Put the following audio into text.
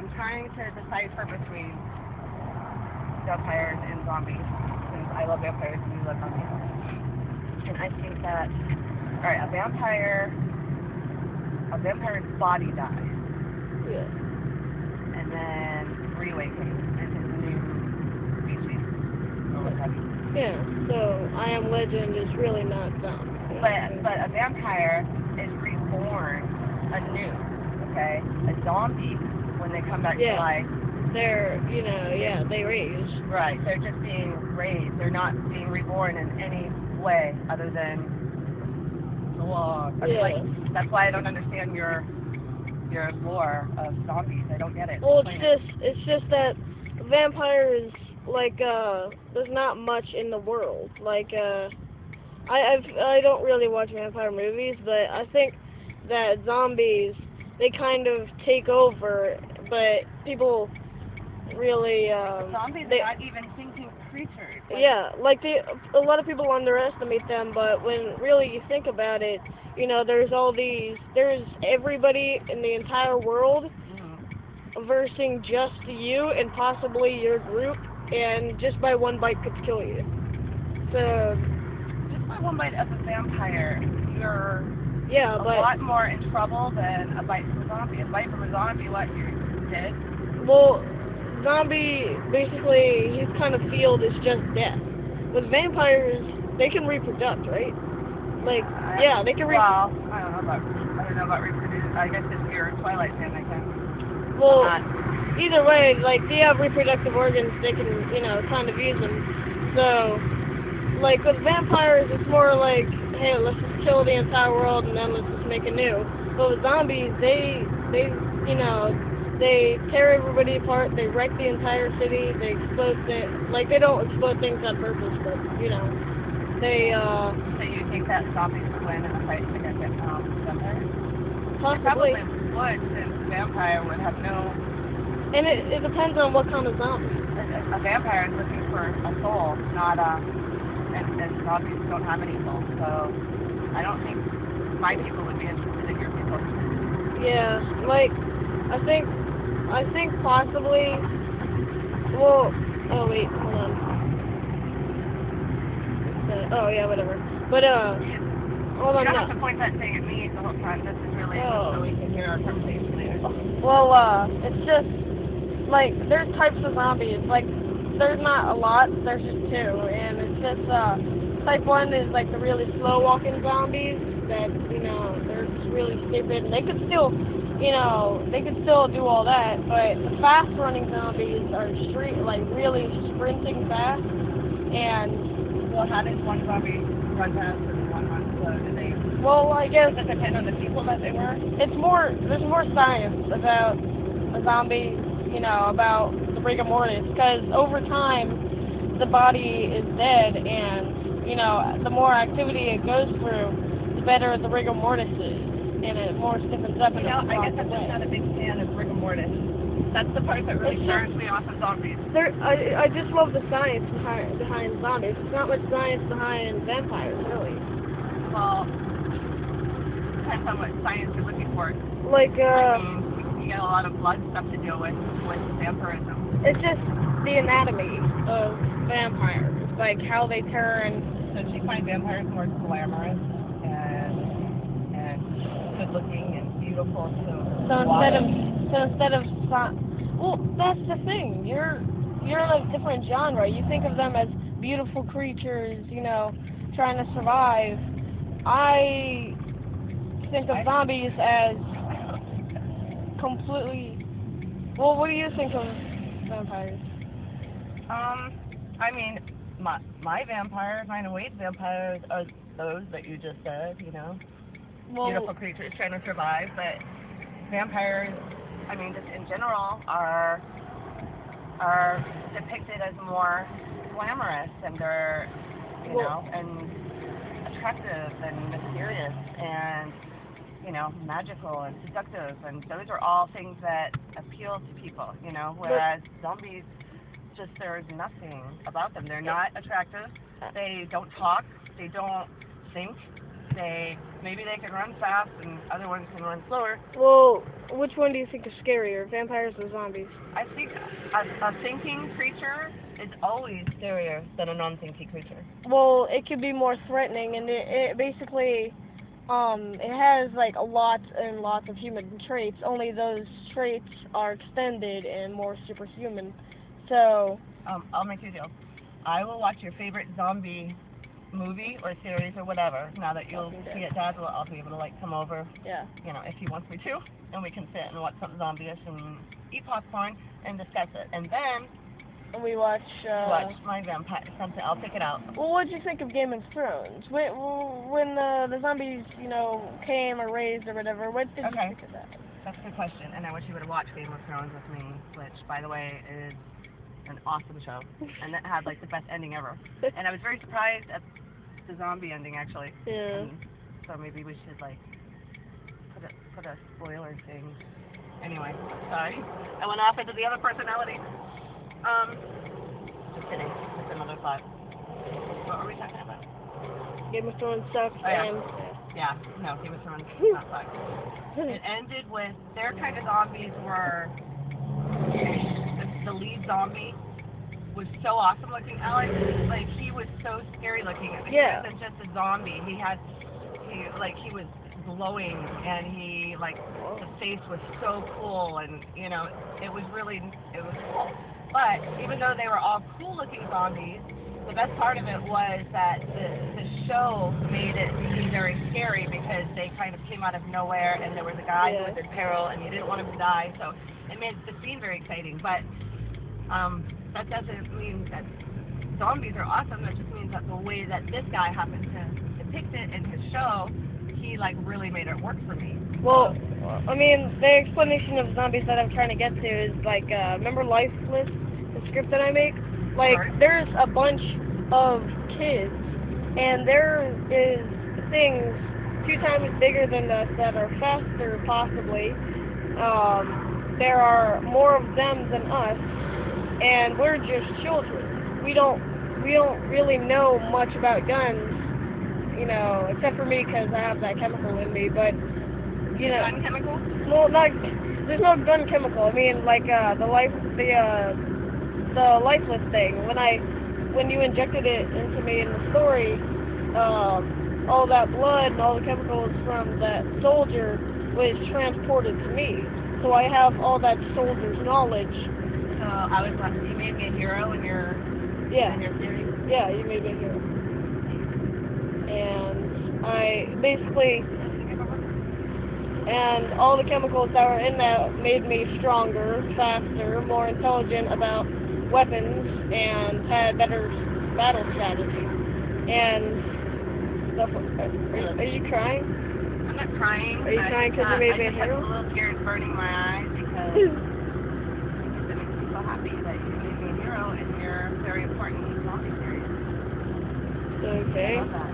I'm trying to decipher between vampires and zombies, since I love vampires and you love zombies. And I think that, alright, a vampire's body dies, Yeah. and then reawakens into a new species, or what have you. Yeah. So I Am Legend is really not dumb. But a vampire is reborn anew, okay? A zombie, when they come back to Yeah. life, They're, they raise. right, they're just being raised. They're not being reborn in any way other than the law. I mean, Yeah. like, that's why I don't understand your lore of zombies. I don't get it. Well, Explain it's just that vampires, like, there's not much in the world. Like, I don't really watch vampire movies, but I think that zombies, they kind of take over, but people really, Zombies they, are not even thinking creatures. Like, yeah, like a lot of people underestimate them, but when really you think about it, there's everybody in the entire world versing just you and possibly your group, and just by one bite could kill you. So, just by one bite of a vampire, you're yeah, a lot more in trouble than a bite from a zombie. A bite from a zombie, what, you're dead? well, zombie, basically, his kind of field is just death. With vampires, they can reproduce, right? Like, yeah, they can Well, I don't know about reproduce. I guess if you're a Twilight fan, I can. Well, either way, like, they have reproductive organs, they can, kind of use them. So, like, with vampires, it's more like, hey, let's just kill the entire world and then let's just make a new. But with zombies, they tear everybody apart, they wreck the entire city, they explode things. Like, they don't explode things on purpose, but, they, So you think that zombies would win in a fight against vampires? possibly. They probably would, since vampire would have no... And it depends on what kind of zombie. A vampire is looking for a soul, not and zombies don't have any soul, so I don't think my people would be interested in your people. Yeah, like, I think possibly, well, oh wait, hold on. Oh yeah, whatever. But, hold on. You don't have to point that thing at me the whole time. This is really so we can hear our conversation later. Well, it's just, like, there's types of zombies. Like, there's not a lot, there's just two. And it's just, type 1 is, like, the really slow-walking zombies that, they're just really stupid. And they could still, do all that. But the fast-running zombies are really sprinting fast. And, well, how does one zombie run faster than one run slow? Do they? Well, I guess does it depend on the people that they were? There's more science about a zombie, about the rigor mortis, because over time the body is dead, and the more activity it goes through, the better the rigor mortis is, and it more stiffens up. I guess I'm just not a big fan of rigor mortis. That's the part that really turns me off of zombies. I just love the science behind zombies. There's not much science behind vampires, really. Well, depends on what science you're looking for. Like, you get a lot of blood stuff to deal with vampirism. It's just the anatomy of vampires, like how they turn. So she finds vampires more glamorous and good looking and beautiful. So instead of well, that's the thing. You're a different genre. You think of them as beautiful creatures, trying to survive. I think of zombies as completely. Well, what do you think of vampires? I mean, my vampires, Nina Wade's vampires are those that you just said, Well, beautiful creatures trying to survive, but vampires, I mean, just in general, are depicted as more glamorous, and they're, and attractive and mysterious and, magical and seductive, and those are all things that appeal to people, whereas zombies, just there's nothing about them. They're not attractive, they don't talk, they don't think, maybe they can run fast and other ones can run slower. Well, which one do you think is scarier, vampires or zombies? I think a thinking creature is always scarier than a non-thinking creature. Well, it could be more threatening, and it basically, it has like lots and lots of human traits. Only those traits are extended and more superhuman. So. I'll make you a deal. I will watch your favorite zombie movie or series or whatever. Now that you'll be at Dad's, I'll be able to like come over. Yeah. You know, if he wants me to, and we can sit and watch something zombie-ish and eat popcorn and discuss it. And then we watch my vampire something. I'll pick it out. Well, what did you think of Game of Thrones? When the zombies, came or raised or whatever, what did you think of that? That's a good question, and I wish you would have watched Game of Thrones with me, which, by the way, is an awesome show, and it had like the best ending ever. And I was very surprised at the zombie ending, actually. Yeah. And so maybe we should like put a spoiler thing. Anyway, sorry, I went off into the other personality. Just kidding. It's another thought. What were we talking about? Game of Thrones sucks. Oh, yeah. And yeah, no, Game of Thrones not suck. It ended with their kind of zombies were. The lead zombie was so awesome looking. Alex, like he was so scary looking. He wasn't just a zombie. He was glowing, and the face was so cool, and it was cool. But even though they were all cool looking zombies, the best part of it was that the show made it seem very scary because they kind of came out of nowhere, and there was a guy who was in peril, and you didn't want him to die, so it made the scene very exciting. But that doesn't mean that zombies are awesome. That just means that the way that this guy happened to depict it in his show, he really made it work for me. Well, I mean, the explanation of zombies that I'm trying to get to is remember Lifeless, the script that I make? There's a bunch of kids, and there is things 2 times bigger than us that are faster, possibly. There are more of them than us, and we're just children. We don't really know much about guns, except for me because I have that chemical in me. But gun chemical? Well, there's no gun chemical. I mean, the lifeless thing. When you injected it into me in the story, all that blood and all the chemicals from that soldier was transported to me. So I have all that soldier's knowledge. So you made me a hero in your series? Yeah, you made me a hero. And I basically, and all the chemicals that were in that made me stronger, faster, more intelligent about weapons, and had better battle strategy. And are you crying? I'm not crying. Are you crying because you made me a hero? I'm a little scared, burning my eyes because it makes me so happy that you made me a hero in your very important zombie series. Okay. I love that.